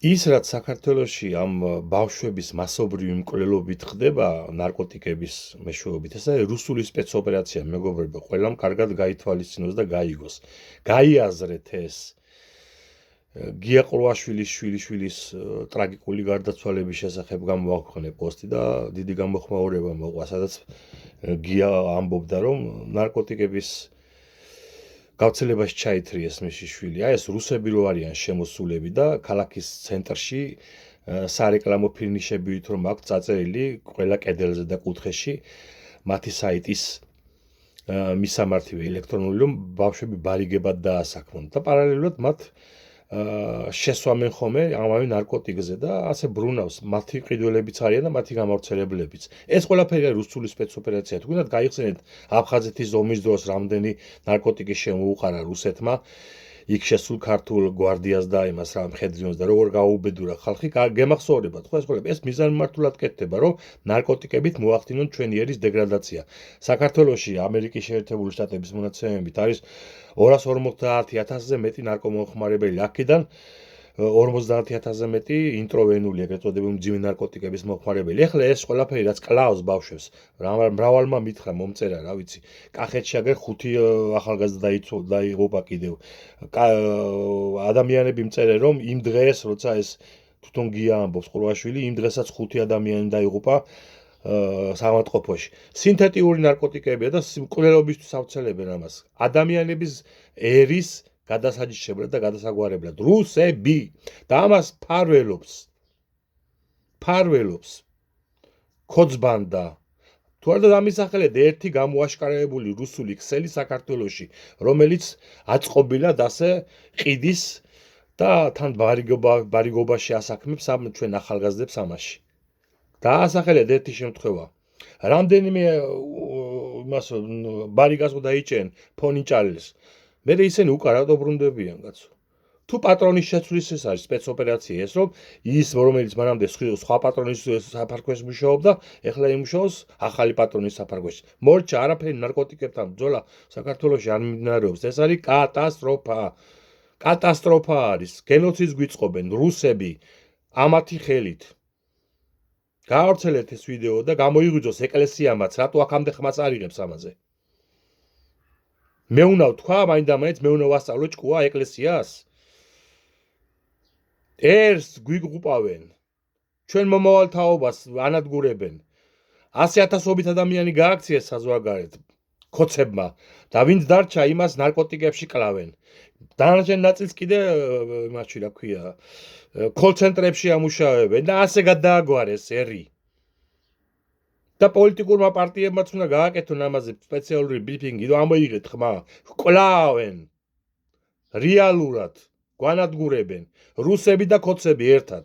ის რაც საქართველოში ამ ბავშვების მასობრივი მკვლელობით ხდება ნარკოტიკების მეშვეობით, ესე რუსული სპეცოპერაცია მეგობრებო, ყველამ კარგად გაითვალისწინოს და გაიგოს. გაიაზრეთ ეს გია ყრუაშვილის შვილიშვილის ტრაგიკული გარდაცვალების შესახებ გამოაქვეყნე პოსტი და დიდი გამოხმაურება მოყვა, სადაც გია ამბობდა, რომ ნარკოტიკების გავრცელებაში ჩაითრიეს მისი შვილი. აი ეს რუსები რო არიან შემოსულები და ქალაქის ცენტრში სარეკლამო ფირნიშები ვით რომ აქვს წაწერილი ყველა კედელზე და კუთხეში მათი საიტის მისამართი ელექტრონული რომ ბავშვები ბარიგებად დაასაქმონ და პარალელურად მათ შესვამენ ხოლმე ამავე ნარკოტიკზე და ასე ბრუნავს მათი ყიდველებიც არიან და მათი გამავრცელებლებიც. ეს ყველაფერი რუსული სპეცოპერაცია. თქვენად გაიხსენეთ აფხაზეთის ომის დროს რამდენი ნარკოტიკი შემოუყარა რუსეთმა იქ შესულ ქართულ გვარდიას და იმას რა მხედრიონს და როგორ გაუბედურა ხალხი. გემახსოვრებათ ხო ეს ყველაფერი. ეს მიზანმიმართულად კეთდება რომ ნარკოტიკებით მოახდინონ ჩვენი ერის დეგრადაცია. საქართველოში ამერიკის შეერთებული შტატების მონაცემებით არის 250,000-ზე მეტი ნარკომომხმარებელი. აქედან 50,000-ზე მეტი ინტროვენული ეგრეთ წოდებული მძიმე ნარკოტიკების მომხმარებელი. ეხლა ეს ყველაფერი რაც კლავს ბავშვებს, მრავალმა მითხრა მომწერა, რა ვიცი, კახეთში აგერ 5 ახალგაზრდა დაიღუპა კიდევ. ადამიანები მწერენ რომ იმ დღეს როცა ეს თვითონ გია ამბობს ყრუაშვილი, იმ დღესაც 5 ადამიანი დაიღუპა სამავთყოფოში. სინთეტიური ნარკოტიკებია და მკვლელობისთვის ავრცელებენ ამას. ადამიანების ერის გადასაჯიშებლად და გადასაგვარებლად. რუსები და ამას ფარველობს ქოძბანდა. თუ არა დამისახელეთ ერთი გამოაშკარებული რუსული ქსელი საქართველოში, რომელიც აწყობილად ასე ყიდის და თან ბარიგობაში ასაქმებს ამ ჩვენ ახალგაზრდებს ამაში. დაასახელეთ ერთი შემთხვევა. რამდენიმე იმას ბარიგას დაიჭენ ფონიჭალეს. მე ისინი უკარატო ბრუნდებიან კაცო. თუ პატრონის შეცვლის ეს არის სპეცოპერაცია ეს რომ ის რომელიც მანამდე სხვა პატრონის საფარქვეში მუშაობდა, ეხლა იმუშაოს ახალი პატრონის საფარქვეში. მორჩა არაფერი ნარკოტიკებთან ბრძოლა საქართველოში არ მიმდინარეობს. ეს არის კატასტროფა. კატასტროფა არის. გენოციდს გვიწყობენ რუსები ამათი ხელით. გაავრცელეთ ეს ვიდეო და გამოიღვიძოს ეკლესიამაც, რატო აქამდე ხმას არიღებს ამაზე. მე უნდა ვთქვა, მაინდა-მაინც მე უნდა ვასწავლო ჭკუა ეკლესიას. ერს გვიგუპავენ. ჩვენ მომავალ თაობას ანადგურებენ. 100,000-ობით ადამიანი გააქციეს საზღვარგარეთ ქოცებმა და ვინც დარჩა იმას ნარკოტიკებში კლავენ. დანარჩენ ნაწილს კიდე იმაში რა ქვია კოლ-ცენტრებში ამუშავებენ და ასე გადააგვარეს ერი. და პოლიტიკურმა პარტიებმაც უნდა გააკეთონ ამაზე სპეციალური ბრიფინგი, რომ ამოიღეთ ხმა. კლავენ. რეალურად გვანადგურებენ რუსები და ქოცები ერთად.